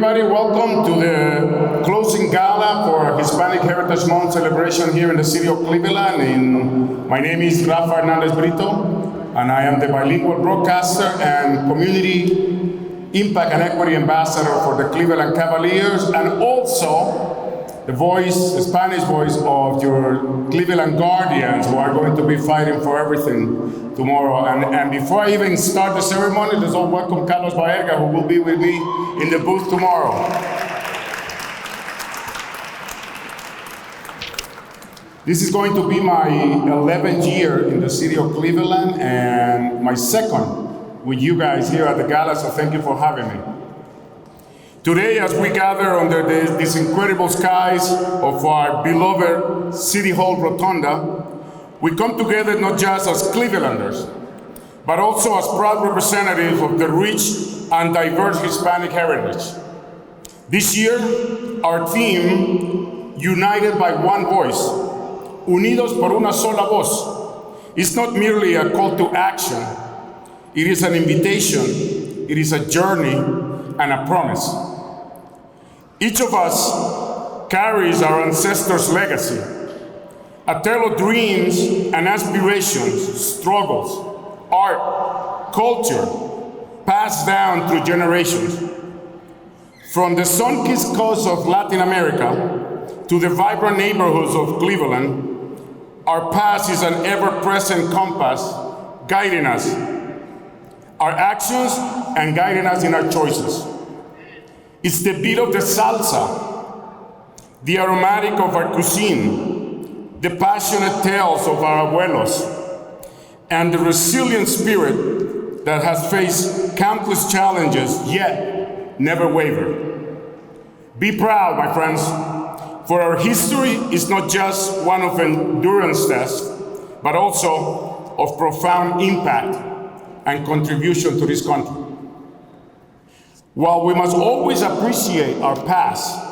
everybody. Welcome to the closing gala for Hispanic Heritage Month celebration here in the city of Cleveland. My name is Rafa Hernandez Brito, and I am the bilingual broadcaster and community impact and equity ambassador for the Cleveland Cavaliers, and also the Spanish voice of your Cleveland Guardians, who are going to be fighting for everything tomorrow. And before I even start the ceremony, let's all welcome Carlos Baerga, who will be with me in the booth tomorrow. This is going to be my 11th year in the city of Cleveland and my second with you guys here at the Gala, so thank you for having me. Today, as we gather under these incredible skies of our beloved City Hall Rotunda, we come together not just as Clevelanders, but also as proud representatives of the rich and diverse Hispanic heritage. This year, our theme, United by One Voice, Unidos por una sola voz, is not merely a call to action. It is an invitation, it is a journey, and a promise. Each of us carries our ancestors' legacy, a tale of dreams and aspirations, struggles, art, culture, passed down through generations. From the sun-kissed coast of Latin America to the vibrant neighborhoods of Cleveland, our past is an ever-present compass guiding us, our actions and guiding us in our choices. It's the beat of the salsa, the aromatic of our cuisine, the passionate tales of our abuelos, and the resilient spirit that has faced countless challenges, yet never wavered. Be proud, my friends, for our history is not just one of endurance test, but also of profound impact and contribution to this country. While we must always appreciate our past,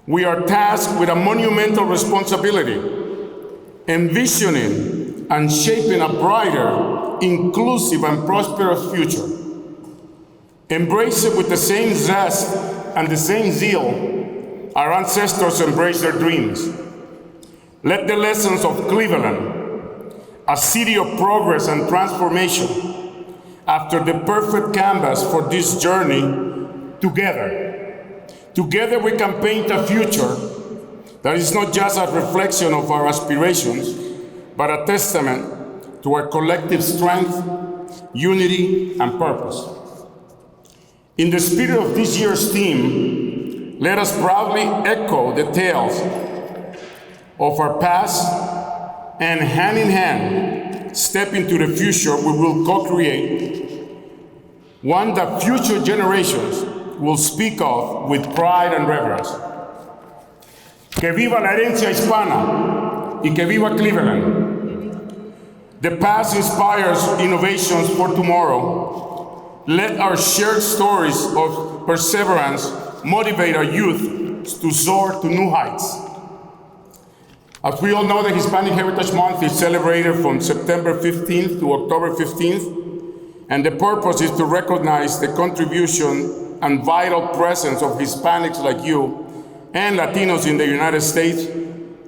we are tasked with a monumental responsibility, envisioning and shaping a brighter, inclusive, and prosperous future. Embrace it with the same zest and the same zeal our ancestors embraced their dreams. Let the lessons of Cleveland, a city of progress and transformation, after the perfect canvas for this journey, together we can paint a future that is not just a reflection of our aspirations, but a testament to our collective strength, unity, and purpose. In the spirit of this year's theme, let us proudly echo the tales of our past and hand in hand step into the future we will co-create, one that future generations will speak of with pride and reverence. Que viva la herencia hispana y que viva Cleveland. The past inspires innovations for tomorrow. Let our shared stories of perseverance motivate our youth to soar to new heights. As we all know, the Hispanic Heritage Month is celebrated from September 15th to October 15th, and the purpose is to recognize the contribution and vital presence of Hispanics like you and Latinos in the United States,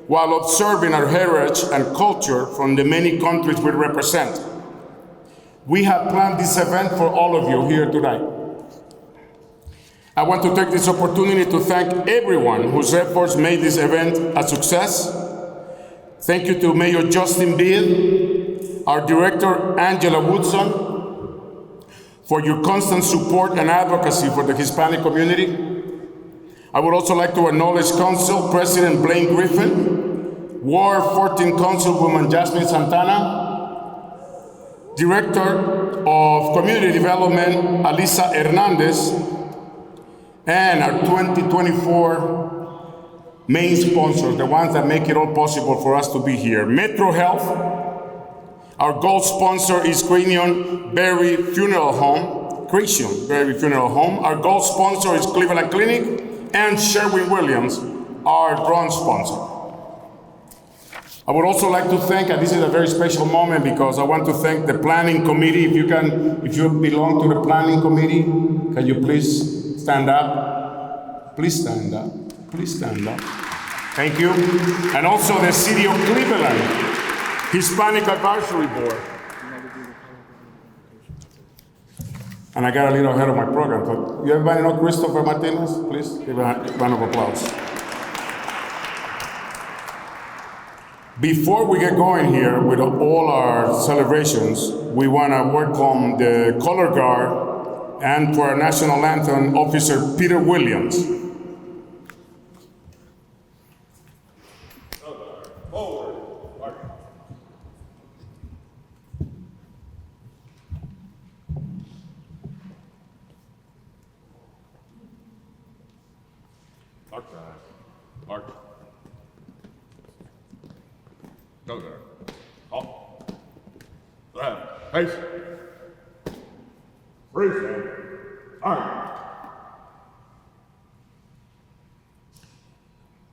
while observing our heritage and culture from the many countries we represent. We have planned this event for all of you here tonight. I want to take this opportunity to thank everyone whose efforts made this event a success. Thank you to Mayor Justin Beard, our Director Angela Woodson, for your constant support and advocacy for the Hispanic community. I would also like to acknowledge Council President Blaine Griffin, Ward 14 Councilwoman Jasmine Santana, Director of Community Development Alisa Hernandez, and our 2024 main sponsors, the ones that make it all possible for us to be here. Metro Health, our gold sponsor is Creation Berry Funeral Home. Our gold sponsor is Cleveland Clinic, and Sherwin-Williams, our bronze sponsor. I would also like to thank, and this is a very special moment because I want to thank the planning committee. If you belong to the planning committee, can you please stand up. Please stand up. Please stand up. Thank you. And also the City of Cleveland Hispanic Advisory Board. And I got a little ahead of my program, but you everybody know Christopher Martinez? Please give a round of applause. Before we get going here with all our celebrations, we want to welcome the color guard and for our national anthem, Officer Peter Williams. Mark. Go there. Halt. Left. Face. Freeze. All right.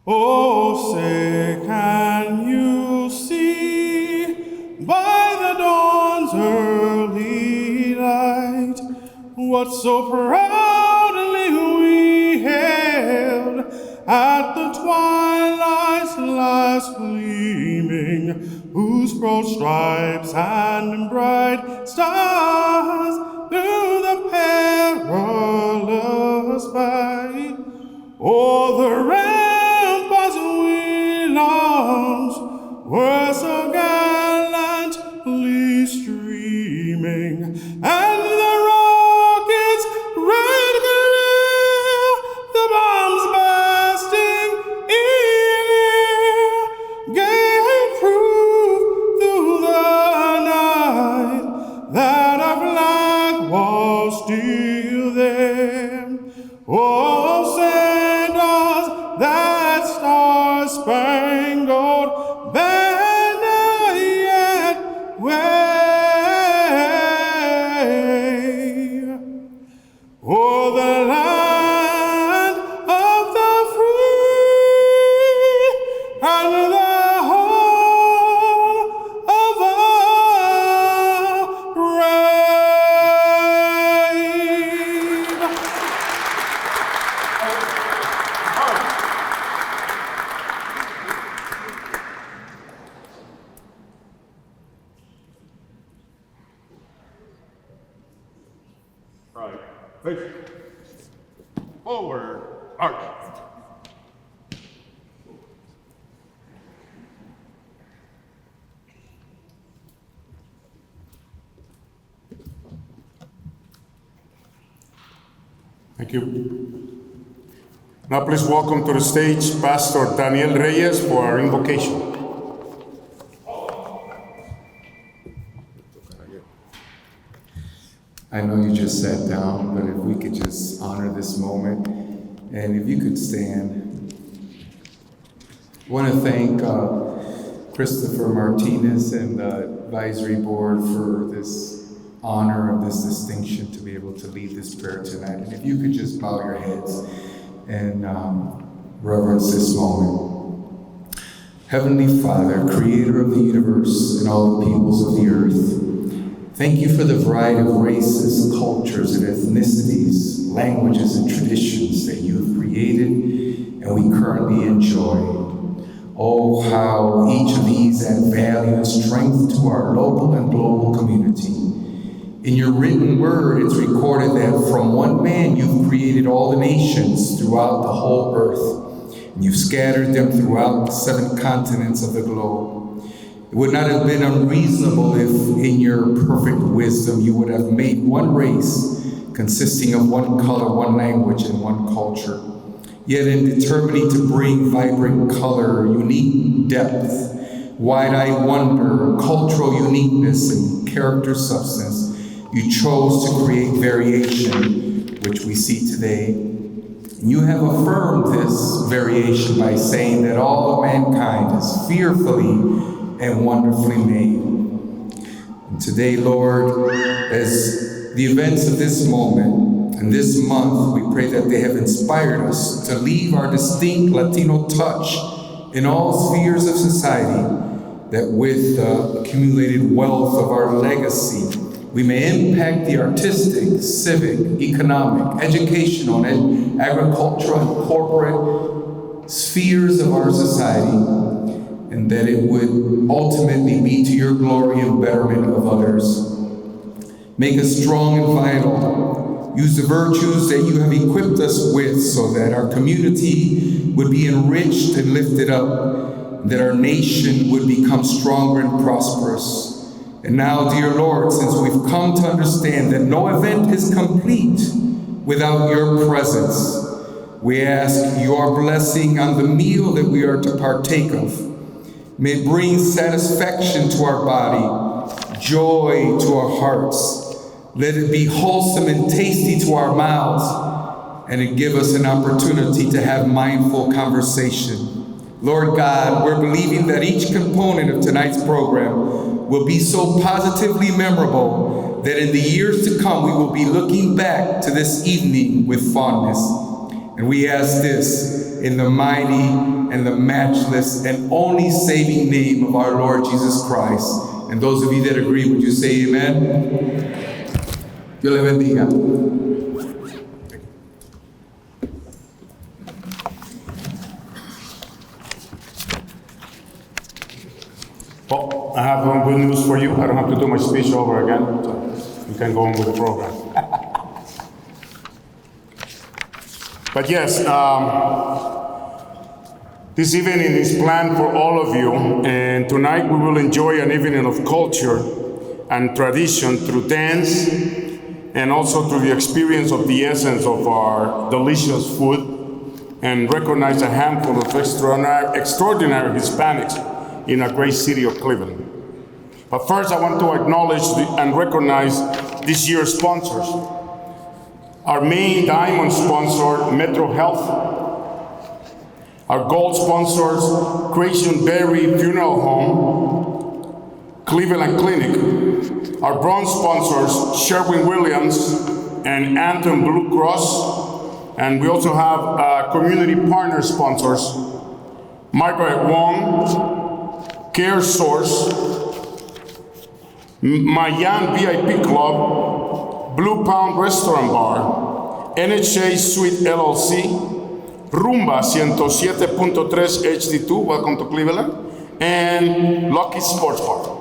Oh, say, can you see by the dawn's early light what so proudly we hailed at the twilight's last gleaming, whose broad stripes and bright stars through the perilous fight o'er the ramparts we launched were so gallantly streaming, and the rockets' red glare, the bombs bursting in air, gave proof through the night that our flag was still there. Oh, send us that star-spangled banner yet wave. Oh, the land of the free and the home of our brave. Right. Face. Forward. March. Thank you. Now please welcome to the stage Pastor Daniel Reyes for our invocation. I know you just sat down, but if we could just honor this moment, and if you could stand. I want to thank Christopher Martinez and the advisory board for this honor of this distinction to be able to lead this prayer tonight. And if you could just bow your heads and reverence this moment. Heavenly Father, creator of the universe and all the peoples of the earth, thank you for the variety of races, cultures, and ethnicities, languages, and traditions that you have created and we currently enjoy. Oh, how each of these add value and strength to our local and global community. In your written word, it's recorded that from one man you've created all the nations throughout the whole earth, and you've scattered them throughout the 7 continents of the globe. It would not have been unreasonable if, in your perfect wisdom, you would have made one race consisting of one color, one language, and one culture. Yet in determining to bring vibrant color, unique depth, wide-eyed wonder, cultural uniqueness, and character substance, you chose to create variation, which we see today. And you have affirmed this variation by saying that all of mankind is fearfully and wonderfully made. And today, Lord, as the events of this moment and this month, we pray that they have inspired us to leave our distinct Latino touch in all spheres of society, that with the accumulated wealth of our legacy, we may impact the artistic, civic, economic, educational, and agricultural, and corporate spheres of our society, and that it would ultimately be to your glory and betterment of others. Make us strong and vital. Use the virtues that you have equipped us with so that our community would be enriched and lifted up, that our nation would become stronger and prosperous. And now, dear Lord, since we've come to understand that no event is complete without your presence, we ask your blessing on the meal that we are to partake of. May it bring satisfaction to our body, joy to our hearts. Let it be wholesome and tasty to our mouths, and it give us an opportunity to have mindful conversation. Lord God, we're believing that each component of tonight's program will be so positively memorable that in the years to come we will be looking back to this evening with fondness. And we ask this in the mighty and the matchless and only saving name of our Lord Jesus Christ. And those of you that agree, would you say amen? Dios le bendiga. Well, I have one good news for you. I don't have to do my speech over again, so you can go on with the program. But yes, this evening is planned for all of you, and tonight we will enjoy an evening of culture and tradition through dance, and also through the experience of the essence of our delicious food, and recognize a handful of extraordinary Hispanics in a great city of Cleveland. But first, I want to acknowledge and recognize this year's sponsors. Our main diamond sponsor, Metro Health. Our gold sponsors, Creation Berry Funeral Home, Cleveland Clinic. Our bronze sponsors, Sherwin Williams and Anthem Blue Cross. And we also have community partner sponsors, Margaret Wong, Care Source, Mayan VIP Club, Blue Pound Restaurant Bar, NHA Suite LLC, Rumba 107.3 HD2, welcome to Cleveland, and Lucky Sports Bar.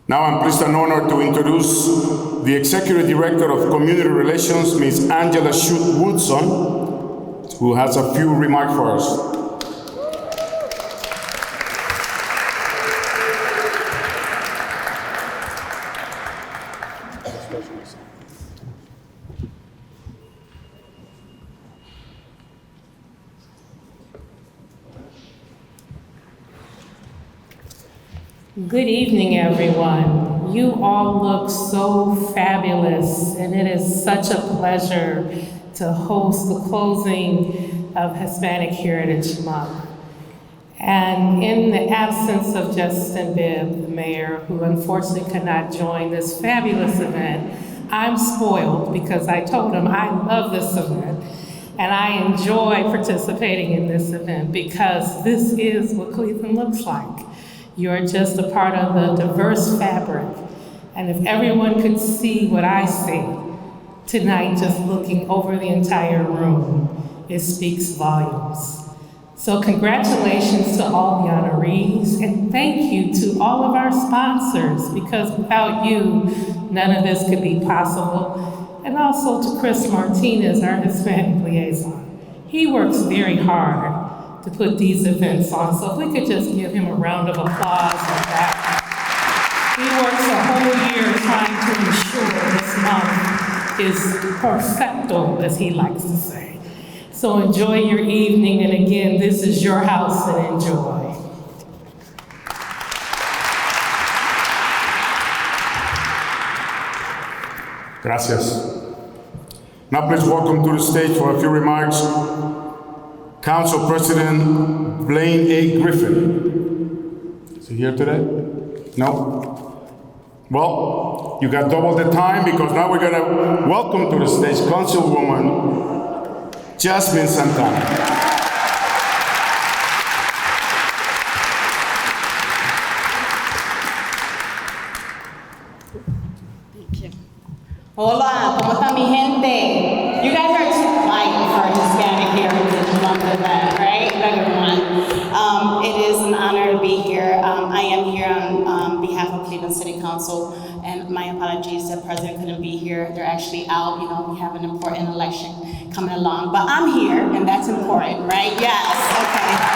Now I'm pleased and honored to introduce the Executive Director of Community Relations, Ms. Angela Shute Woodson, who has a few remarks for us. Good evening, everyone. You all look so fabulous, and it is such a pleasure to host the closing of Hispanic Heritage Month. And in the absence of Justin Bibb, the mayor, who unfortunately could not join this fabulous event, I'm spoiled because I told him I love this event and I enjoy participating in this event because this is what Cleveland looks like. You're just a part of the diverse fabric. And if everyone could see what I see tonight, just looking over the entire room, it speaks volumes. So congratulations to all the honorees, and thank you to all of our sponsors, because without you, none of this could be possible. And also to Chris Martinez, our Hispanic liaison. He works very hard to put these events on. So if we could just give him a round of applause for that. He works a whole year trying to ensure this month is perfecto, as he likes to say. So enjoy your evening, and again, this is your house, and enjoy. Gracias. Now please welcome to the stage for a few remarks, Council President Blaine A. Griffin. Is he here today? No? Well, you got double the time because now we're going to welcome to the stage Councilwoman Jasmine Santana. Hola, ¿cómo está mi gente? You guys are too quiet for a Hispanic Heritage Month event, right? Everyone. It is an honor to be here. I am here on behalf of Cleveland City Council, and my apologies, the president couldn't be here. They're actually out. You know, we have an important election coming along, but I'm here, and that's important, right? Yes, okay.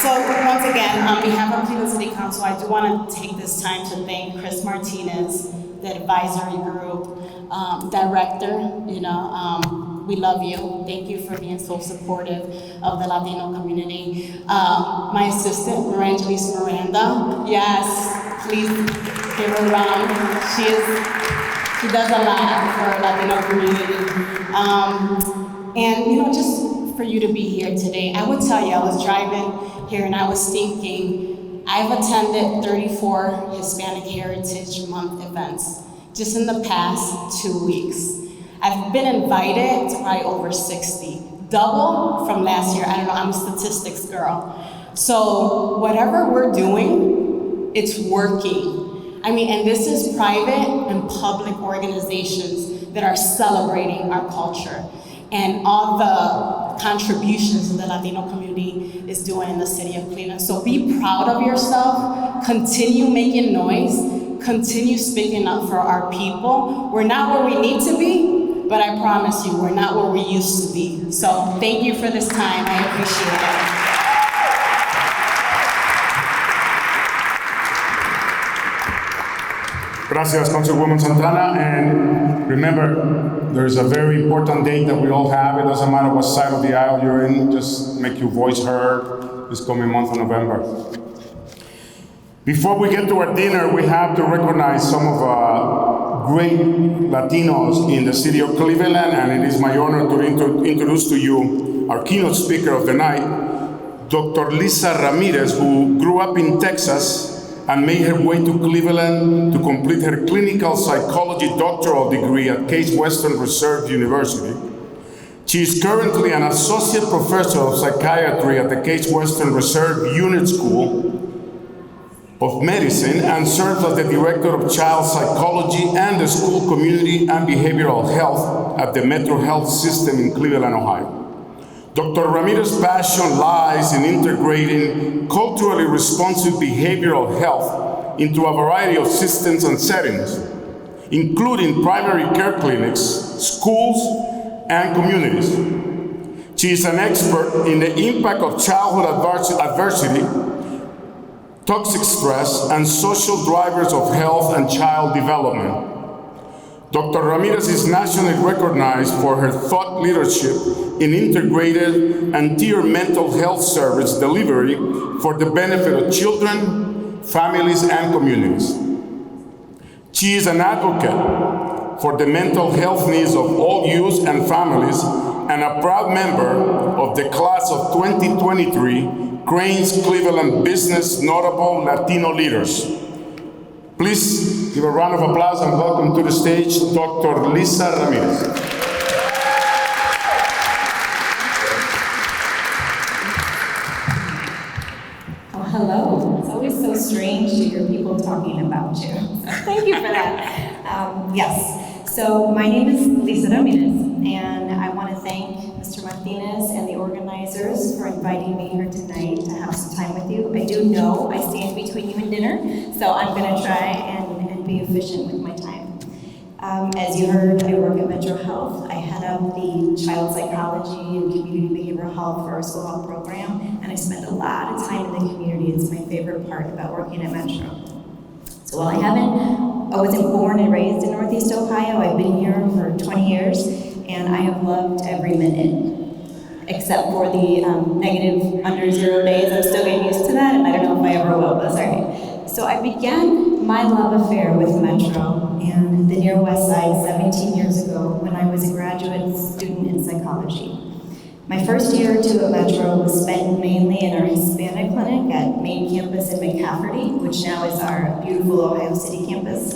So once again, on behalf of Cleveland City Council, I do want to take this time to thank Chris Martinez, the advisory group, director, we love you. Thank you for being so supportive of the Latino community. My assistant, Marangelis Miranda, yes, please give her a round. She does a lot for the Latino community. And just for you to be here today, I would tell you, I was driving here and I was thinking, I've attended 34 Hispanic Heritage Month events just in the past 2 weeks. I've been invited to probably over 60, double from last year. I don't know, I'm a statistics girl. So whatever we're doing, it's working. And this is private and public organizations that are celebrating our culture and all the contributions that the Latino community is doing in the city of Cleveland. So be proud of yourself, continue making noise, continue speaking up for our people. We're not where we need to be, but I promise you, we're not where we used to be. So thank you for this time, I appreciate it. Gracias, Councilwoman Santana. And remember, there's a very important date that we all have. It doesn't matter what side of the aisle you're in, just make your voice heard this coming month of November. Before we get to our dinner, we have to recognize some of our great Latinos in the city of Cleveland, and it is my honor to introduce to you our keynote speaker of the night, Dr. Lisa Ramirez, who grew up in Texas and made her way to Cleveland to complete her clinical psychology doctoral degree at Case Western Reserve University. She is currently an associate professor of psychiatry at the Case Western Reserve Unit School of Medicine and serves as the director of child psychology and the school community and behavioral health at the Metro Health System in Cleveland, Ohio. Dr. Ramirez's passion lies in integrating culturally responsive behavioral health into a variety of systems and settings, including primary care clinics, schools, and communities. She is an expert in the impact of childhood adversity, toxic stress, and social drivers of health and child development. Dr. Ramirez is nationally recognized for her thought leadership in integrated and tiered mental health service delivery for the benefit of children, families, and communities. She is an advocate for the mental health needs of all youth and families and a proud member of the class of 2023 Crain's Cleveland Business Notable Latino Leaders. Please give a round of applause and welcome to the stage, Dr. Lisa Ramirez. Oh, hello. It's always so strange to hear people talking about you. So thank you for that. Yes. So my name is Lisa Ramirez, and I want to thank Mr. Martinez and the organizers for inviting me here tonight to have some time with you. I do know I stand between you and dinner, so I'm going to try and be efficient with my time. As you heard, I work at Metro Health. I head up the child psychology and community behavioral health for our school health program, and I spend a lot of time in the community. It's my favorite part about working at Metro. So while I wasn't born and raised in Northeast Ohio, I've been here for 20 years, and I have loved every minute, except for the negative under 0 days. I'm still getting used to that, and I don't know if I ever will, but that's all right. So I began my love affair with Metro and the Near West Side 17 years ago when I was a graduate student in psychology. My first year or two at Metro was spent mainly in our Hispanic clinic at main campus in McCafferty, which now is our beautiful Ohio City campus.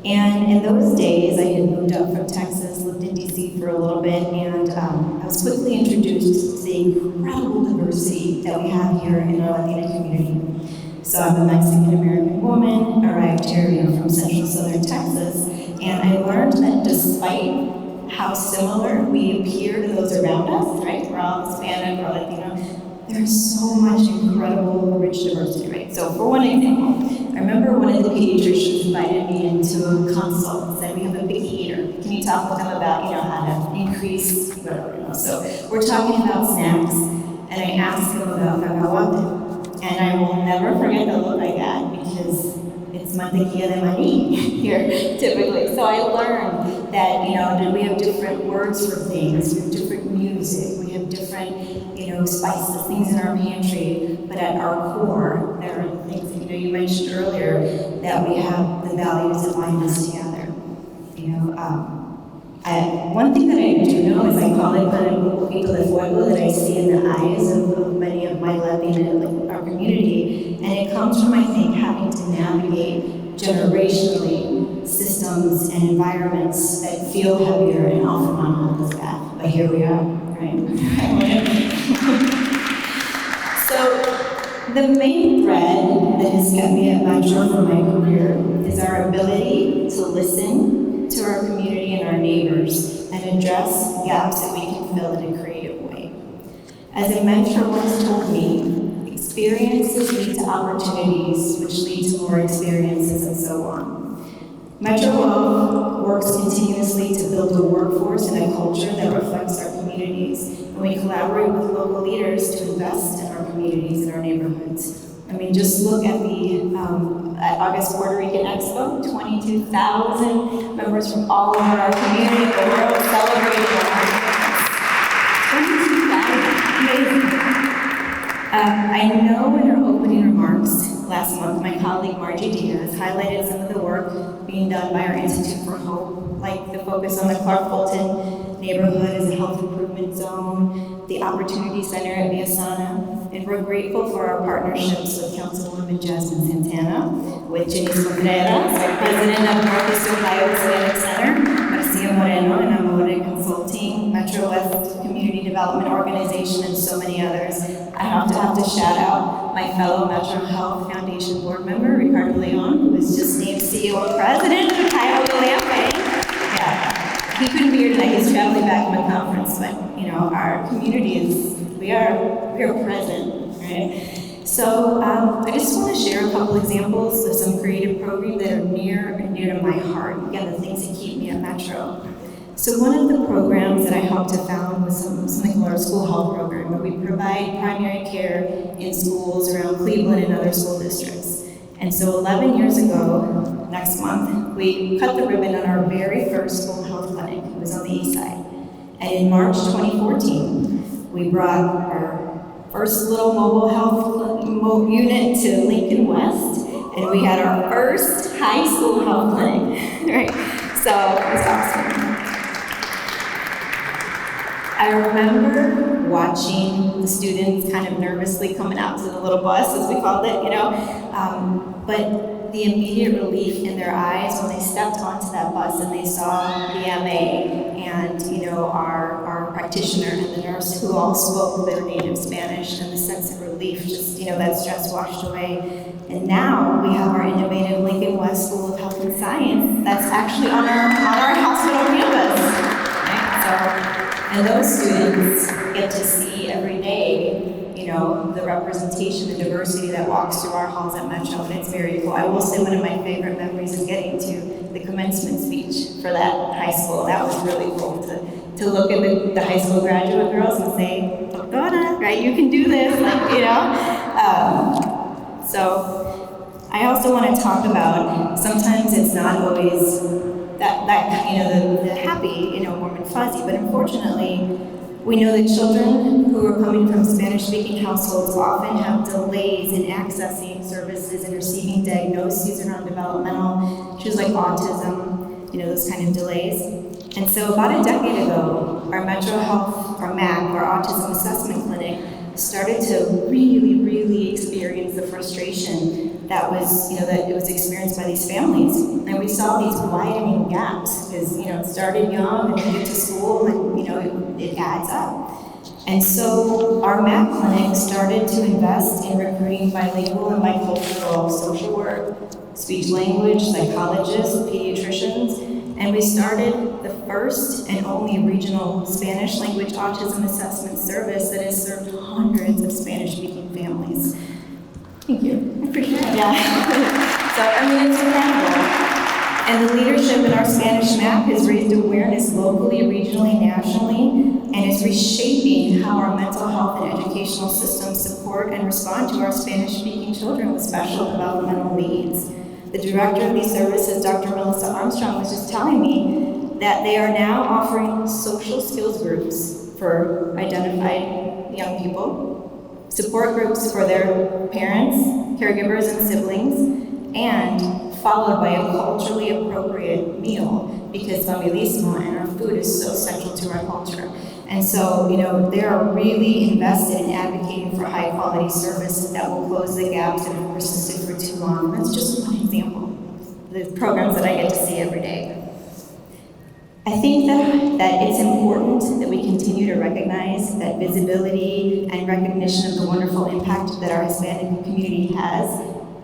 And in those days, I had moved up from Texas, lived in DC for a little bit, and I was quickly introduced to the incredible diversity that we have here in our Latina community. So I'm a Mexican-American woman, arrived here from Central Southern Texas, despite how similar we appear to those around us, right? We're all Hispanic or Latino. There's so much incredible, rich diversity, right? So for one example, I remember one of the pediatricians invited me into a consult and said, we have a picky eater. Can you talk with them about, how to increase whatever, So we're talking about snacks, and I asked him about cacahuate. And I will never forget the look I got because it's mantequilla de maní here, typically. So I learned that, that we have different words for things, we have different music, we have different, spices, things in our pantry, but at our core, there are things that, you mentioned earlier, that we have the values that bind us together. One thing that I do know is I call it kind of un poquito de fuego that I see in the eyes of many of my Latina, our community, and it comes from, I think, having to navigate generationally systems and environments that feel heavier and often not hold us back. But here we are, right? So the main thread that has kept me at Metro for my career is our ability to listen to our community and our neighbors and address gaps that we can fill in a creative way. As a mentor once told me, experiences lead to opportunities, which lead to more experiences, and so on. Metro Wealth works continuously to build a workforce and a culture that reflects our communities, and we collaborate with local leaders to invest in our communities and our neighborhoods. I mean, just look at the August Puerto Rican Expo, 22,000 members from all over our community, the world celebrating our 22,000, amazing. I know in her opening remarks last month, my colleague Margie Diaz highlighted some of the work being done by our Institute for Hope, like the focus on the Clark Fulton neighborhood as a health improvement zone, the Opportunity Center at Viasana, and we're grateful for our partnerships with Councilwoman Jasmine Santana, with Janice Contreras, our president of Northeast Ohio Hispanic Center, Marcia Moreno and Amore Consulting, Metro West Community Development Organization, and so many others. I have to shout out my fellow Metro Health Foundation board member, Ricardo Leon, who was just named CEO and president of Cuyahoga Lampe. Yeah, he couldn't be here tonight, he's traveling back from a conference, but our community is, we are present, right? So I just want to share a couple examples of some creative programs that are near to my heart. Again, the things that keep me at Metro. So one of the programs that I helped to found was something called our school health program, where we provide primary care in schools around Cleveland and other school districts. And so 11 years ago, next month, we cut the ribbon on our very first school health clinic. It was on the east side. And in March 2014, we brought our first little mobile health unit to Lincoln West, and we had our first high school health clinic, right? So it was awesome. I remember watching the students kind of nervously coming out to the little bus, as we called it, but the immediate relief in their eyes when they stepped onto that bus and they saw the MA and, our practitioner and the nurse who all spoke their native Spanish, and the sense of relief, just, that stress washed away. And now we have our innovative Lincoln West School of Health and Science that's actually on our hospital campus, right? And those students get to see every day, the representation, the diversity that walks through our halls at Metro, and it's very cool. I will say one of my favorite memories is getting to the commencement speech for that high school. That was really cool to look at the high school graduate girls and say, Doctora, right, you can do this, So I also want to talk about, sometimes it's not always that the happy, warm and fuzzy, but unfortunately, we know that children who are coming from Spanish-speaking households often have delays in accessing services and receiving diagnoses around developmental issues like autism, those kind of delays. And so about a decade ago, our Metro Health, our MAC, our Autism Assessment Clinic, started to really experience the frustration that was, that it was experienced by these families. And we saw these widening gaps because, it started young and then get to school and, it adds up. And so our MAC clinic started to invest in recruiting bilingual and bicultural social work, speech language, psychologists, pediatricians, And we started the first and only regional Spanish language autism assessment service that has served hundreds of Spanish-speaking families. Thank you. I appreciate it. Yeah. So, I mean, it's incredible. And the leadership in our Spanish map has raised awareness locally, regionally, nationally, and is reshaping how our mental health and educational systems support and respond to our Spanish-speaking children with special developmental needs. The director of these services, Dr. Melissa Armstrong, was just telling me that they are now offering social skills groups for identified young people, support groups for their parents, caregivers, and siblings, and followed by a culturally appropriate meal, because familismo and our food is so central to our culture. And so, they are really invested in advocating for high quality services that will close the gaps that have persisted for too long. That's just one example of the programs that I get to see every day. I think that it's important that we continue to recognize that visibility and recognition of the wonderful impact that our Hispanic community has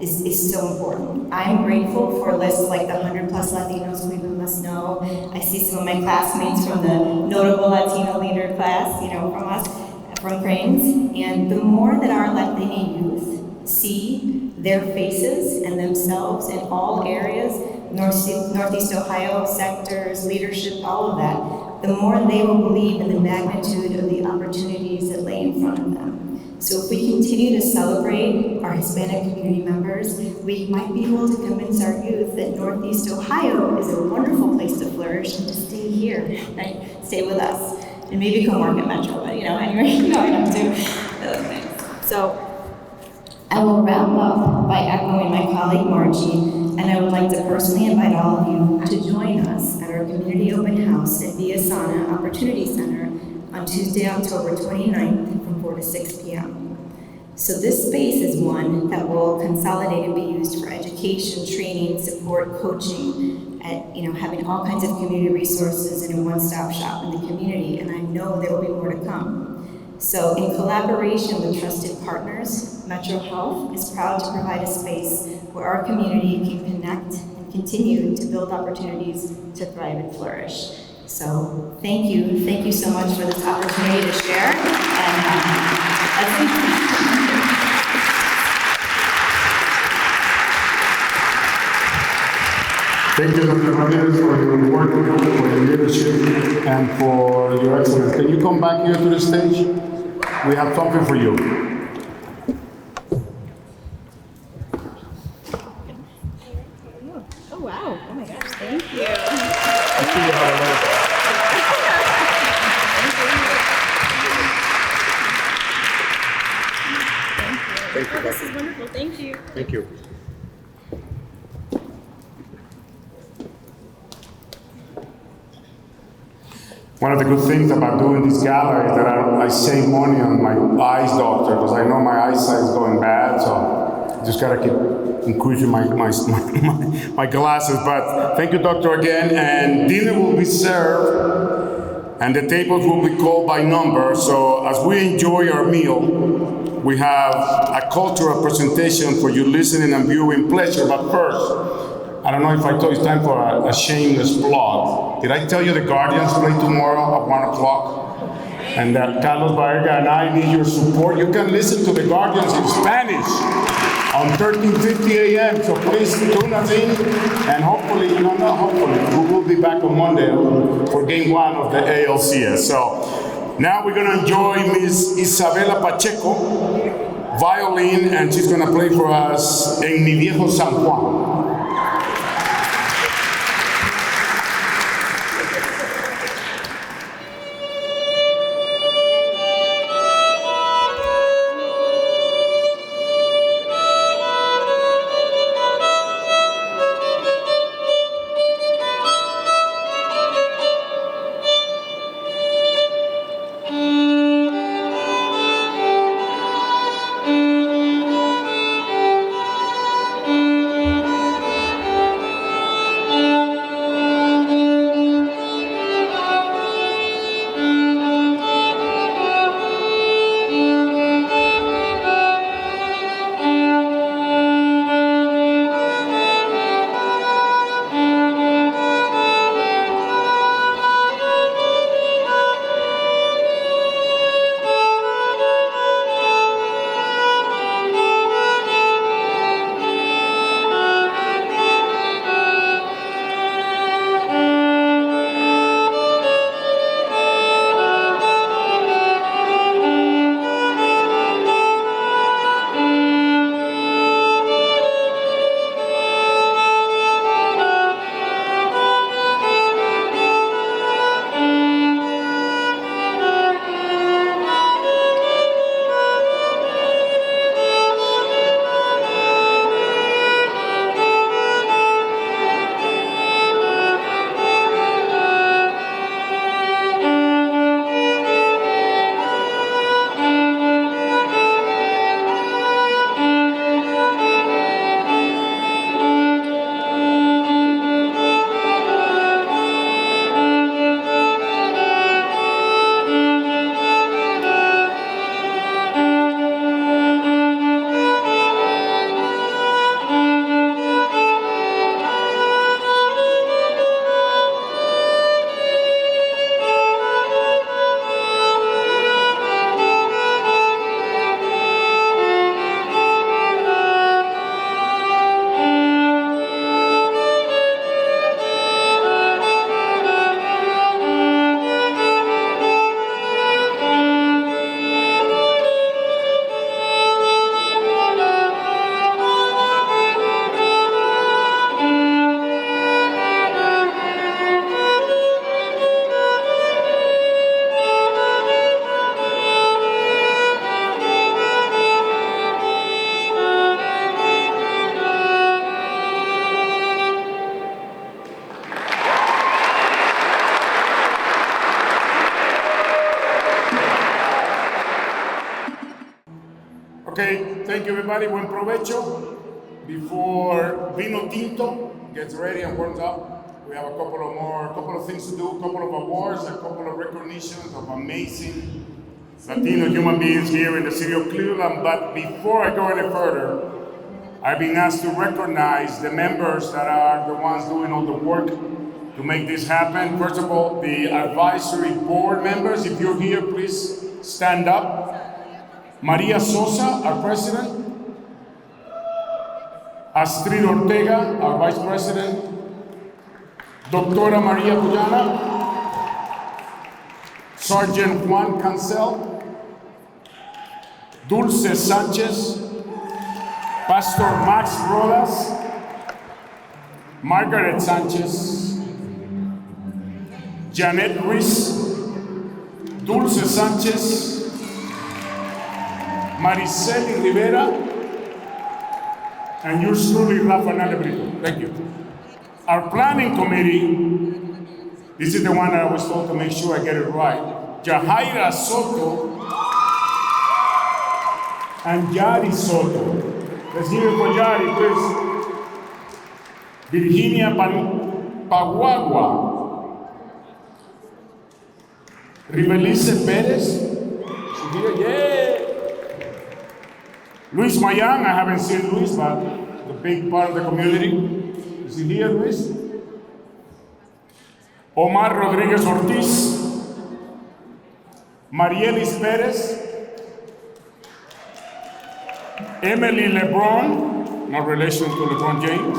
is so important. I'm grateful for lists like the 100 plus Latinos Cleveland must know. I see some of my classmates from the notable Latino leader class, from Cranes. And the more that our Latino youth see their faces and themselves in all areas, Northeast Ohio sectors, leadership, all of that, the more they will believe in the magnitude of the opportunities that lay in front of them. So if we continue to celebrate our Hispanic community members, we might be able to convince our youth that Northeast Ohio is a wonderful place to flourish and to stay here, right? Stay with us. And maybe come work at Metro, but anyway, I have to. So I will wrap up by echoing my colleague Margie, and I would like to personally invite all of you to join us at our community open house at Via Sana Opportunity Center on Tuesday, October 29th from 4 to 6 p.m. So this space is one that will consolidate and be used for education, training, support, coaching, at having all kinds of community resources in a one-stop shop in the community, and I know there will be more to come. So in collaboration with trusted partners, Metro Health is proud to provide a space where our community can connect and continue to build opportunities to thrive and flourish. So thank you so much for this opportunity to share. Thank you, Dr. Ramirez, for your work, for your leadership, and for your excellence. Can you come back here to the stage? We have something for you. Oh, wow. Oh, my gosh. Thank you. Thank you. Oh, this is wonderful. Thank you. Thank you. One of the good things about doing this gala is that I save money on my eyes doctor, because I know my eyesight is going bad, so I just gotta keep increasing my glasses. But thank you, doctor, again, and dinner will be served, and the tables will be called by number. So as we enjoy our meal, we have a cultural presentation for your listening and viewing pleasure. But first, I don't know if I told you it's time for a shameless plug. Did I tell you the Guardians play tomorrow at 1 o'clock? And that Carlos Baerga and I need your support. You can listen to the Guardians in Spanish on 13:50 a.m. So please tune us in, and hopefully, we will be back on Monday for game 1 of the ALCS. So now we're gonna enjoy Miss Isabela Pacheco, violin, and she's gonna play for us En Mi Viejo San Juan. Thank you, everybody. Buen provecho. Before Vino Tinto gets ready and warms up, we have a couple of things to do, a couple of awards, a couple of recognitions of amazing Latino human beings here in the city of Cleveland. But before I go any further, I've been asked to recognize the members that are the ones doing all the work to make this happen. First of all, the advisory board members, if you're here, please stand up. Maria Sosa, our president. Astrid Ortega, our vice president. Doctora Maria Puyana. Sergeant Juan Cancel. Dulce Sanchez. Pastor Max Rodas. Margaret Sanchez. Janet Ruiz. Dulce Sanchez. Mariceli Rivera. And yours truly, Rafa Brito. Thank you. Our planning committee, this is the one that I was told to make sure I get it right. Jahaira Soto and Yari Soto. Let's hear it for Yari, please. Virginia Paguagua. Ribelice Perez. Is she here? Yeah. Luis Mayan, I haven't seen Luis, but the big part of the community. Is he here, Luis? Omar Rodriguez Ortiz. Marielis Perez. Emily Lebron, no relation to LeBron James.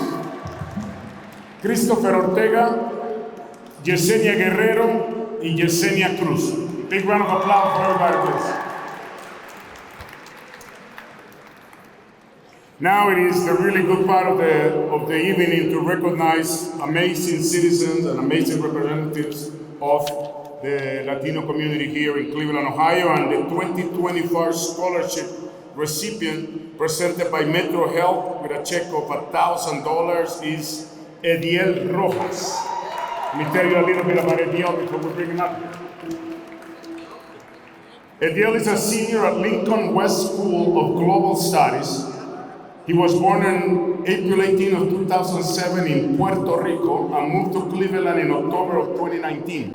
Christopher Ortega. Yesenia Guerrero y Yesenia Cruz. Big round of applause for everybody, please. Now it is the really good part of the evening to recognize amazing citizens and amazing representatives of the Latino community here in Cleveland, Ohio, and the 2024 scholarship recipient presented by Metro Health with a check of $1,000 is Ediel Rojas. Let me tell you a little bit about Ediel before we bring him up. Ediel is a senior at Lincoln West School of Global Studies. He was born on April 18 of 2007 in Puerto Rico and moved to Cleveland in October of 2019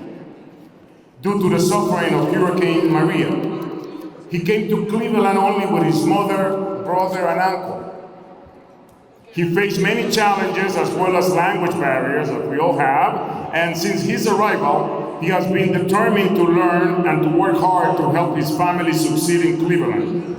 due to the suffering of Hurricane Maria. He came to Cleveland only with his mother, brother, and uncle. He faced many challenges as well as language barriers that we all have, and since his arrival, he has been determined to learn and to work hard to help his family succeed in Cleveland.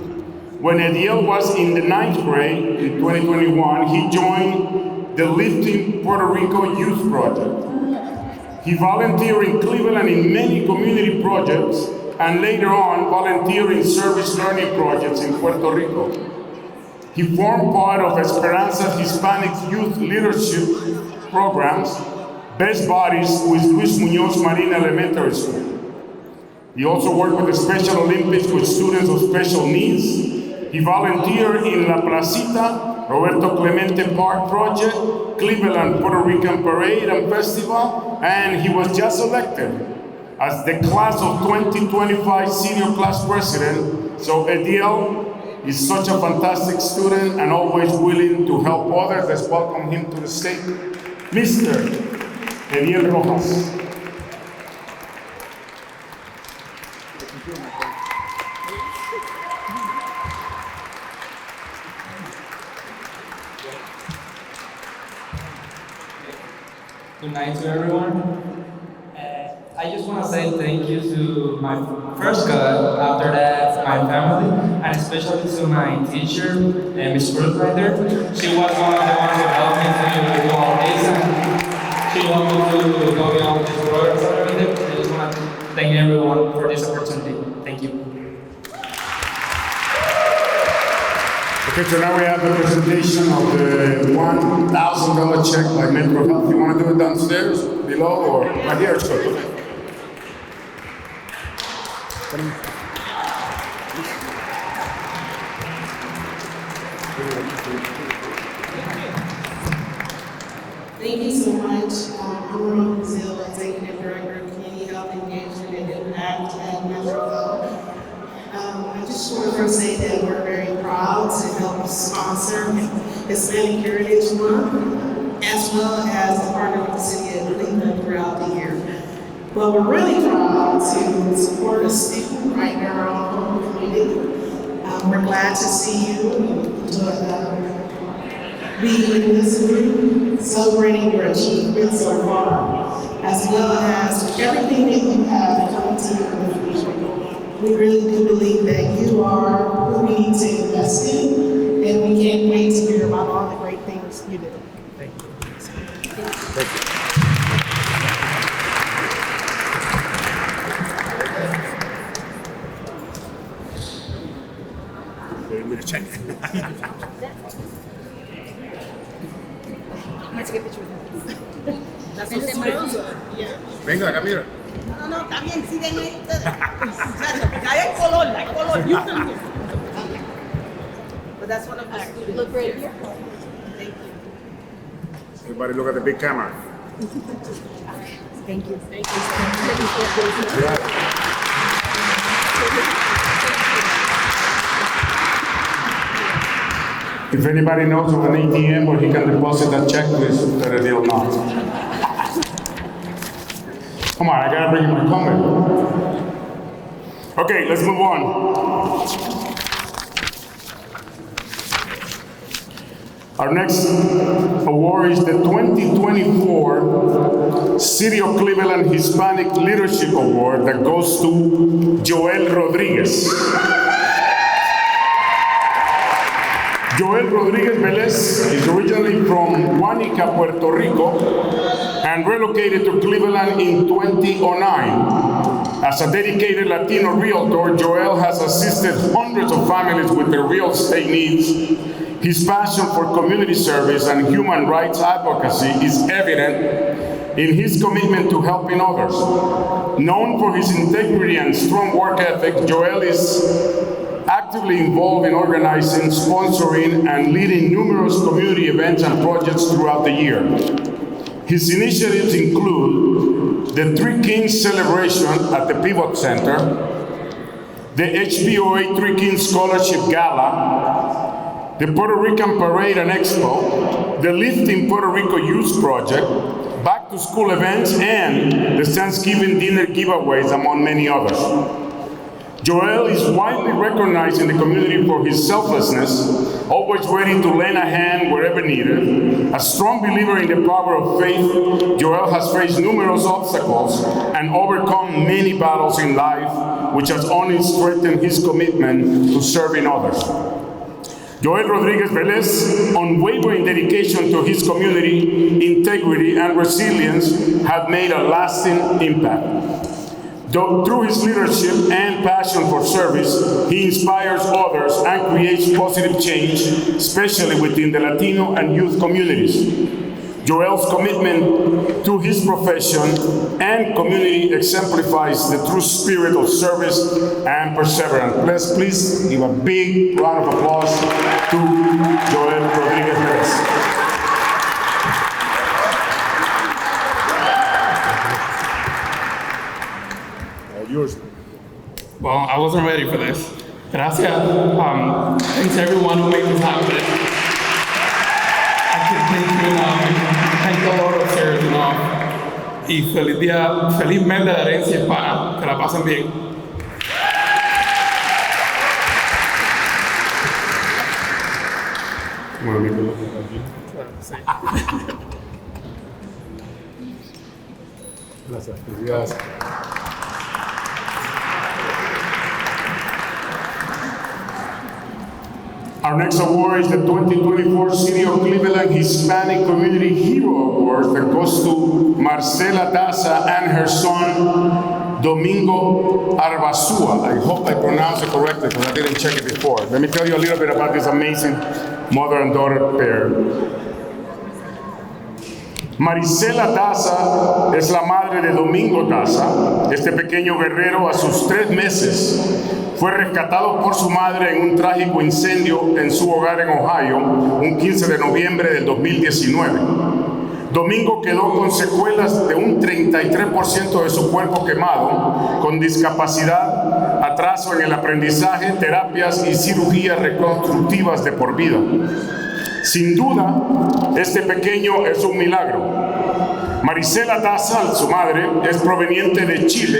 When Ediel was in the 9th grade in 2021, he joined the Lifting Puerto Rico Youth Project. He volunteered in Cleveland in many community projects and later on volunteered in service learning projects in Puerto Rico. He formed part of Esperanza's Hispanic Youth Leadership programs, Best Buddies with Luis Muñoz Marin Elementary School. He also worked with the Special Olympics with students with special needs. He volunteered in La Placita, Roberto Clemente Park Project, Cleveland Puerto Rican Parade and Festival, and he was just elected as the class of 2025 senior class president. So Ediel is such a fantastic student and always willing to help others. Let's welcome him to the stage, Mr. Ediel Rojas. Good night to everyone. I just want to say thank you to my first God, after that my family, and especially to my teacher, Ms. Brookliner. She was one of the ones who helped me to do all this, and she helped me to go beyond these programs and everything. I just want to thank everyone for this opportunity. Thank you. Okay, so now we have the presentation of the $1,000 check by Metro Health. You want to do it downstairs, below, or right here? It's good. Okay. Thank you so much. I'm Ramon Brazil, Executive Director of Community Health Engagement and Impact at Metro Health. I just want to first say that we're very proud to help sponsor Hispanic Heritage Month, as well as to partner with the city of Cleveland throughout the year. But we're really proud to support a student right now in our local community. We're glad to see you be in this group, celebrating your achievements so far, as well as everything that you have coming to you in the future. We really do believe that you are who we need to invest in, and we can't wait to hear about all the great things you do. Thank you. Thank you. Give me the check. Let's get a picture with him. That's what it's about. Yeah. Venga, acá, mira. No, está bien, siguen ahí ustedes. Ya hay color, you come here. But that's one of the students. Look right here. Thank you. Everybody look at the big camera. Thank you. Thank If anybody knows of an ATM where he can deposit that check, please let it deal not. Come on, I gotta bring you my comment. Okay, let's move on. Our next award is the 2024 City of Cleveland Hispanic Leadership Award that goes to Joel Rodriguez. Joel Rodriguez Velez is originally from Guanica, Puerto Rico, and relocated to Cleveland in 2009. As a dedicated Latino realtor, Joel has assisted hundreds of families with their real estate needs. His passion for community service and human rights advocacy is evident in his commitment to helping others. Known for his integrity and strong work ethic, Joel is actively involved in organizing, sponsoring, and leading numerous community events and projects throughout the year. His initiatives include the Three Kings celebration at the Pivot Center, the HPOA Three Kings Scholarship Gala, the Puerto Rican Parade and Expo, the Lifting Puerto Rico Youth Project, back to school events, and the Thanksgiving dinner giveaways, among many others. Joel is widely recognized in the community for his selflessness, always ready to lend a hand wherever needed. A strong believer in the power of faith, Joel has faced numerous obstacles and overcome many battles in life, which has only strengthened his commitment to serving others. Joel Rodriguez Velez, unwavering dedication to his community, integrity, and resilience have made a lasting impact. Through his leadership and passion for service, he inspires others and creates positive change, especially within the Latino and youth communities. Joel's commitment to his profession and community exemplifies the true spirit of service and perseverance. Let's please give a big round of applause to Joel Rodriguez Velez. Yours. Well, I wasn't ready for this. Gracias. Thanks to everyone who made this happen. I can thank you now. Thank all of upstairs, you know. Y feliz día, feliz mes de la herencia hispana. Que la pasen bien. Gracias. Gracias. Our next award is the 2024 City of Cleveland Hispanic Community Hero Award that goes to Marcela Daza and her son, Domingo Arbazua. I hope I pronounced it correctly because I didn't check it before. Let me tell you a little bit about this amazing mother and daughter pair. Maricela Daza es la madre de Domingo Daza. Este pequeño guerrero a sus 3 meses fue rescatado por su madre en un trágico incendio en su hogar en Ohio, un 15 de noviembre del 2019. Domingo quedó con secuelas de un 33% de su cuerpo quemado, con discapacidad, atraso en el aprendizaje, terapias y cirugías reconstructivas de por vida. Sin duda, este pequeño es un milagro. Marisela Daza, su madre, es proveniente de Chile.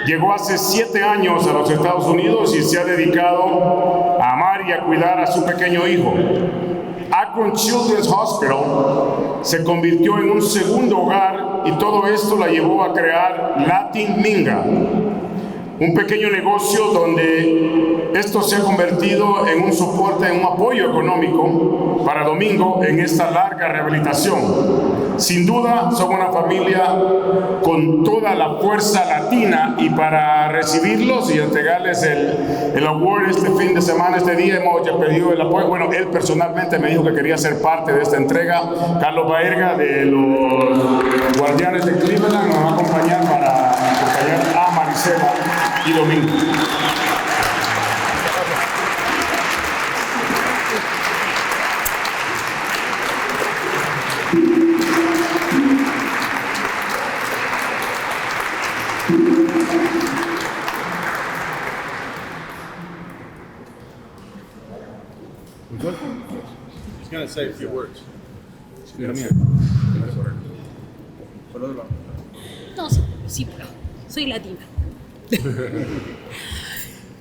Llegó hace 7 años a los Estados Unidos y se ha dedicado a amar y a cuidar a su pequeño hijo. Akron Children's Hospital se convirtió en un segundo hogar y todo esto la llevó a crear Latin Minga, un pequeño negocio donde esto se ha convertido en un soporte, en un apoyo económico para Domingo en esta larga rehabilitación. Sin duda, son una familia con toda la fuerza latina, y para recibirlos y entregarles el award este fin de semana, este día, hemos ya pedido el apoyo. Bueno, él personalmente me dijo que quería ser parte de esta entrega. Carlos Baerga, de los Guardianes de Cleveland, nos va a acompañar para acompañar a Marisela y Domingo. He's going to say a few words. No, sí, sí puedo. Soy latina.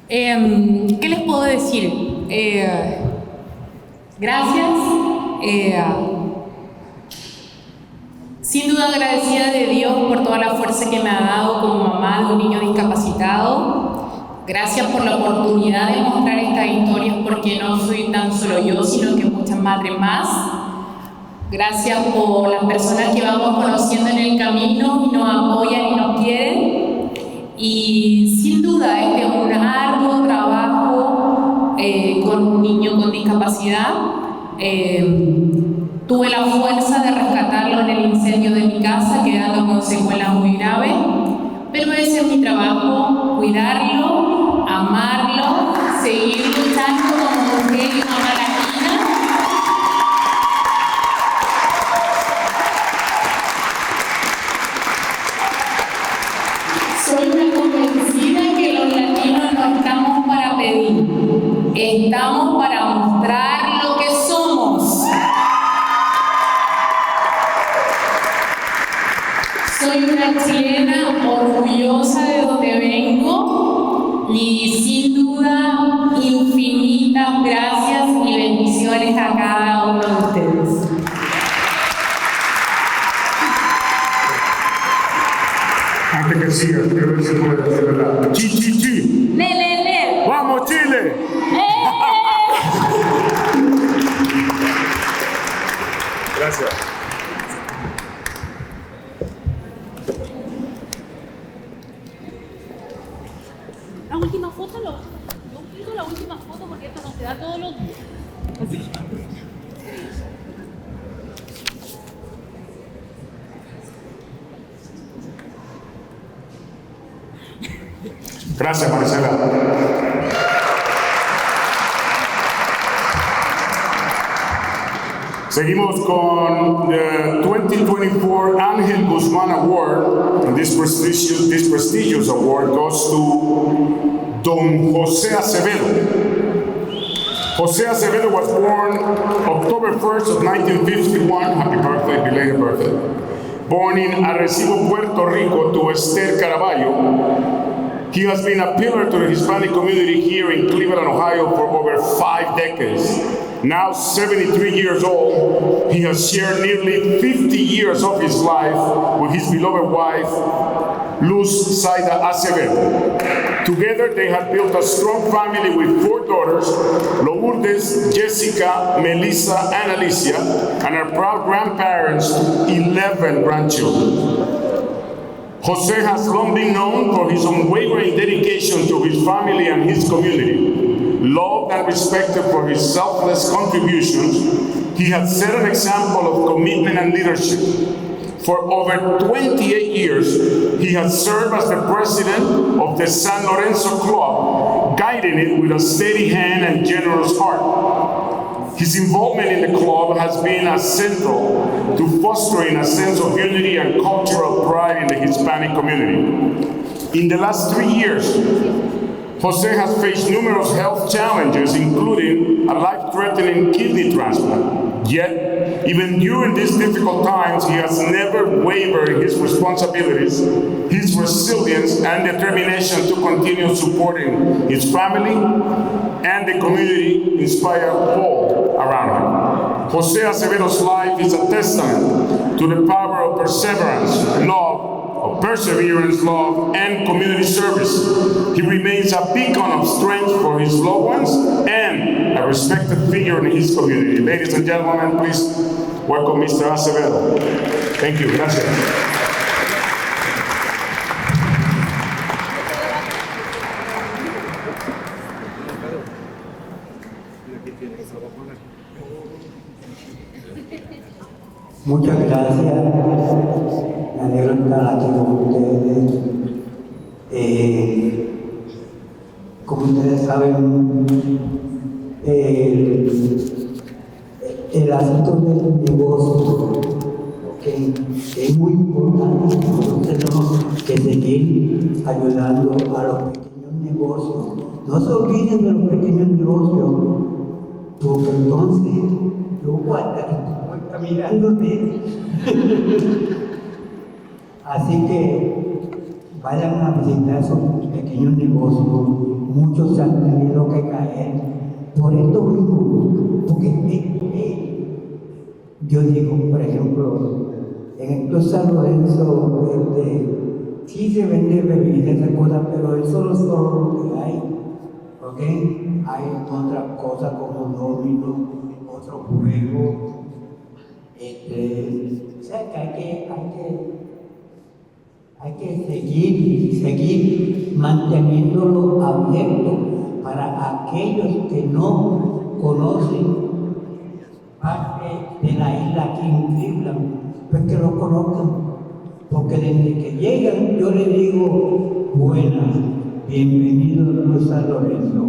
¿Qué les puedo decir? Gracias. Sin duda agradecida de Dios por toda la fuerza que me ha dado como mamá de un niño discapacitado. Gracias por la oportunidad de mostrar estas historias, porque no soy tan solo yo, sino que muchas madres más. Gracias por las personas que vamos conociendo en el camino y nos apoyan y nos quieren. Y sin duda este es un arduo trabajo con un niño con discapacidad. Tuve la fuerza de rescatarlo en el incendio de mi casa, quedando con secuelas muy graves. Pero ese es mi trabajo, cuidarlo, amarlo, seguir luchando como mujer y mamá latina. Soy una convencida que los latinos no estamos para pedir, estamos para mostrar lo que somos. Soy una chilena orgullosa de donde vengo y sin duda infinitas gracias y bendiciones a cada uno de ustedes. Antes que sigas, quiero ver si puedes decir verdad. Chi, chi, chi. ¡Le, le, le! ¡Vamos, Chile! Gracias. La última foto, no pido la última foto porque esto no se da todos los días. Así. Gracias, Marcela. Seguimos con the 2024 Ángel Guzmán Award. And this prestigious award goes to Don José Acevedo. José Acevedo was born October 1st of 1951. Happy birthday, belated birthday. Born in Arecibo, Puerto Rico, to Esther Caraballo. He has been a pillar to the Hispanic community here in Cleveland, Ohio for over 5 decades. Now 73 years old, he has shared nearly 50 years of his life with his beloved wife, Luz Zaida Acevedo. Together, they have built a strong family with 4 daughters, Lourdes, Jessica, Melissa, and Alicia, and are proud grandparents to 11 grandchildren. Jose has long been known for his unwavering dedication to his family and his community. Loved and respected for his selfless contributions, he has set an example of commitment and leadership. For over 28 years, he has served as the president of the San Lorenzo Club, guiding it with a steady hand and generous heart. His involvement in the club has been as central to fostering a sense of unity and cultural pride in the Hispanic community. In the last 3 years, Jose has faced numerous health challenges, including a life-threatening kidney transplant. Yet, even during these difficult times, he has never wavered in his responsibilities, his resilience, and determination to continue supporting his family and the community inspired all around him. Jose Acevedo's life is a testament to the power of perseverance, love, and community service. He remains a beacon of strength for his loved ones and a respected figure in his community. Ladies and gentlemen, please welcome Mr. Acevedo. Thank you. Gracias. Muchas gracias. Me alegro de estar aquí con ustedes. Como ustedes saben, el asunto del negocio, ¿okay? Es muy importante. Nosotros tenemos que seguir ayudando a los pequeños negocios. No se olviden de los pequeños negocios, porque entonces yo guarda que estoy caminándote. Así que vayan a visitar esos pequeños negocios. Muchos se han tenido que caer por esto mismo. Porque yo digo, por ejemplo, en el San Lorenzo, sí se vende bebidas, esas cosas, pero eso no es todo lo que hay. ¿Ok? Hay otras cosas como domino, otro juego. O sea que hay que seguir manteniéndolo abierto para aquellos que no conocen parte de la isla aquí en Cleveland, pues que lo conozcan. Porque desde que llegan yo les digo, buenas, bienvenidos a San Lorenzo.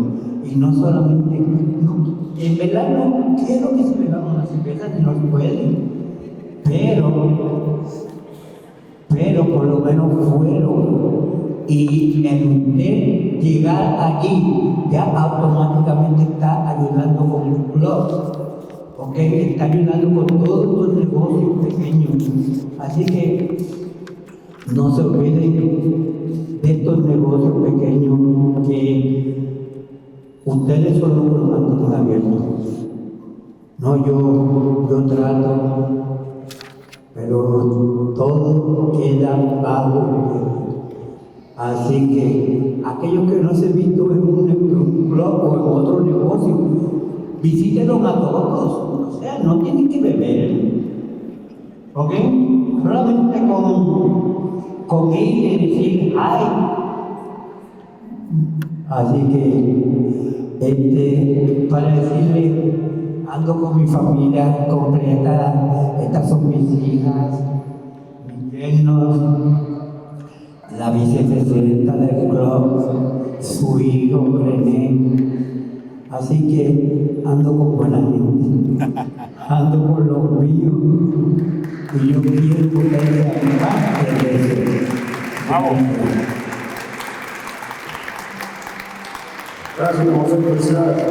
Y no solamente, en verdad no quiero que se beban una cerveza si no se pueden, pero por lo menos fueron. Y en usted llegar allí, ya automáticamente está ayudando con el club, ¿ok? Está ayudando con todos los negocios pequeños. Así que no se olviden de estos negocios pequeños que ustedes son los que los mantienen abiertos. No, yo trato, pero todo queda bajo ustedes. Así que aquellos que no se han visto en un club o en otro negocio, visítenlos a todos. O sea, no tienen que beber. ¿Ok? Solamente con ir y decir, ¡ay! Así que, para decirle, ando con mi familia completa, estas son mis hijas, mis yernos, la vicepresidenta del club, su hijo René. Así que ando con buena gente, ando con los míos, y yo quiero que ustedes sean parte de eso. Vamos. Gracias, José. Felicidades.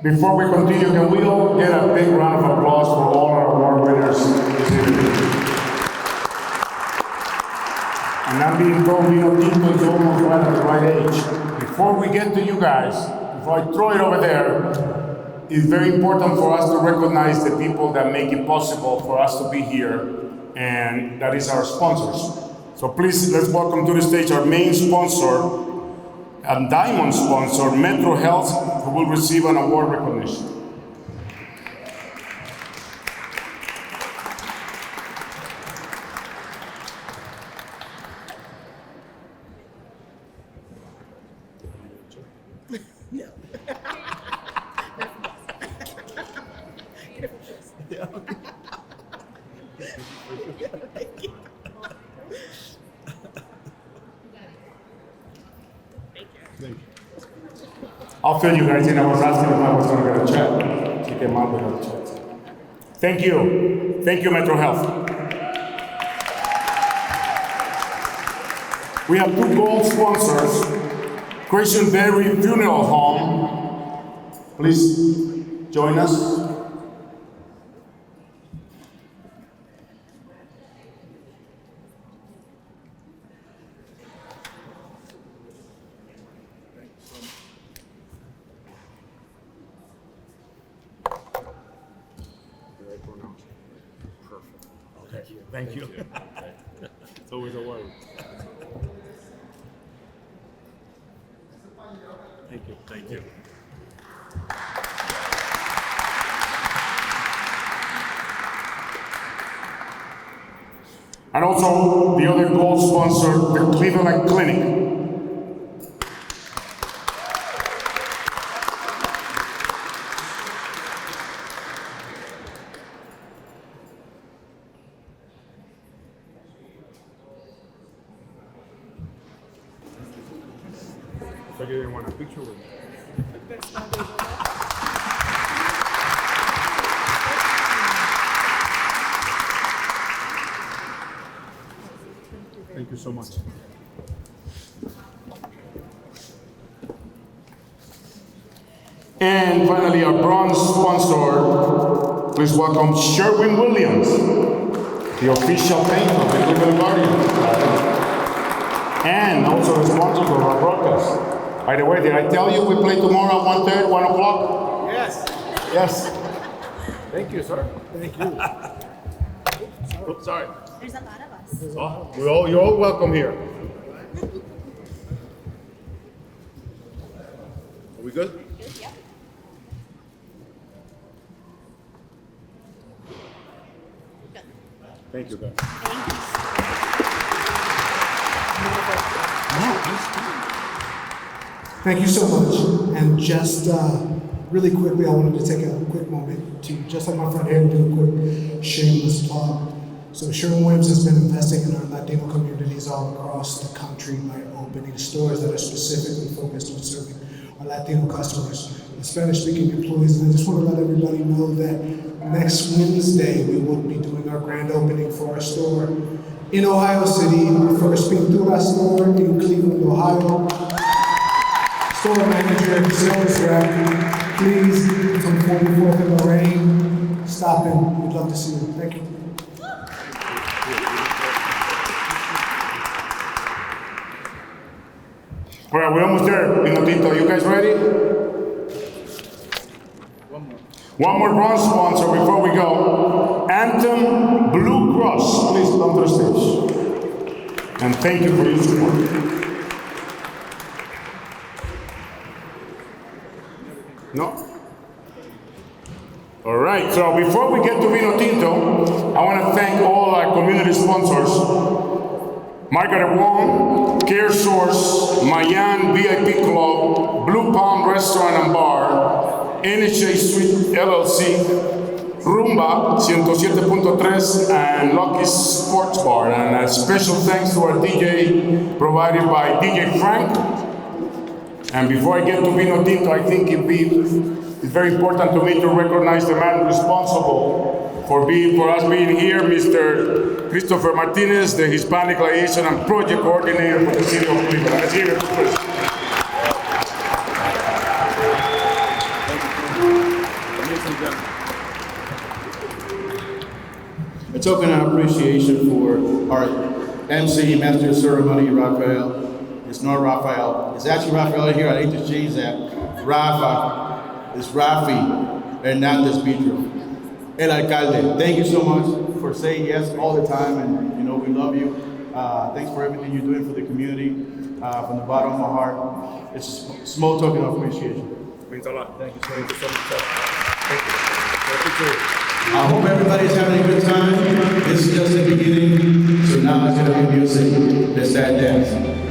Before we continue, can we all get a big round of applause for all our award winners this evening? And I'm being told Vino Tinto is almost right at the right age. Before we get to you guys, before I throw it over there, it's very important for us to recognize the people that make it possible for us to be here, and that is our sponsors. So please, let's welcome to the stage our main sponsor and diamond sponsor, Metro Health, who will receive an award recognition. I'll fill you guys in. I was asking if I was going to get a check. She came out without a check. Thank you. Thank you, Metro Health. We have two gold sponsors. Christian Berry Funeral Home. Please join us. Thank you. It's always a word. Thank you. Thank you. And also the other gold sponsor, the Cleveland Clinic. So you didn't want a picture with me? Thank you so much. And finally, our bronze sponsor, please welcome Sherwin Williams, the official paint of the Cleveland Guardians. And also the sponsor of our broadcast. By the way, did I tell you we play tomorrow at 1:30, 1 o'clock? Yes. Yes. Thank you, sir. Thank you. Oops, sorry. There's a lot of us. Oh, you're all welcome here. Are we good? Good, yeah. Good. Thank you, guys. Thank you. Thank you so much. And just really quickly, I wanted to take a quick moment to, just like my friend here, do a quick shameless plug. So Sherwin-Williams has been investing in our Latino communities all across the country by opening stores that are specifically focused on serving our Latino customers and Spanish-speaking employees. And I just want to let everybody know that next Wednesday, we will be doing our grand opening for our store in Ohio City, our first Pintura store in Cleveland, Ohio. Store manager, sales rep, please, it's on 44th in Lorraine. Stop in. We'd love to see you. Thank you. All right, we're almost there, Pinotito. You guys ready? One more bronze sponsor before we go. Anthem Blue Cross, please come to the stage. And thank you for your support. No? All right, so before we get to Vino Tinto, I want to thank all our community sponsors. Margaret Wong, Care Source, Mayan VIP Club, Blue Palm Restaurant and Bar, NHA Suite LLC, Rumba 107.3, and Lucky's Sports Bar. And a special thanks to our DJ provided by DJ Frank. And before I get to Vino Tinto, I think it's very important to me to recognize the man responsible for us being here, Mr. Christopher Martinez, the Hispanic Liaison and Project Coordinator for the City of Cleveland. Let's hear it, please. A token of appreciation for our MC, Master of Ceremony, Rafael. It's not Rafael. It's actually Rafael here. I hate to change that. Rafa. It's Rafi Hernandez Pedro. El Alcalde. Thank you so much for saying yes all the time, and you know we love you. Thanks for everything you're doing for the community. From the bottom of my heart, it's a small token of appreciation. Means a lot. Thank you so much. Thank you. Thank you. I hope everybody's having a good time. This is just the beginning, so now it's gonna be music. Let's dance.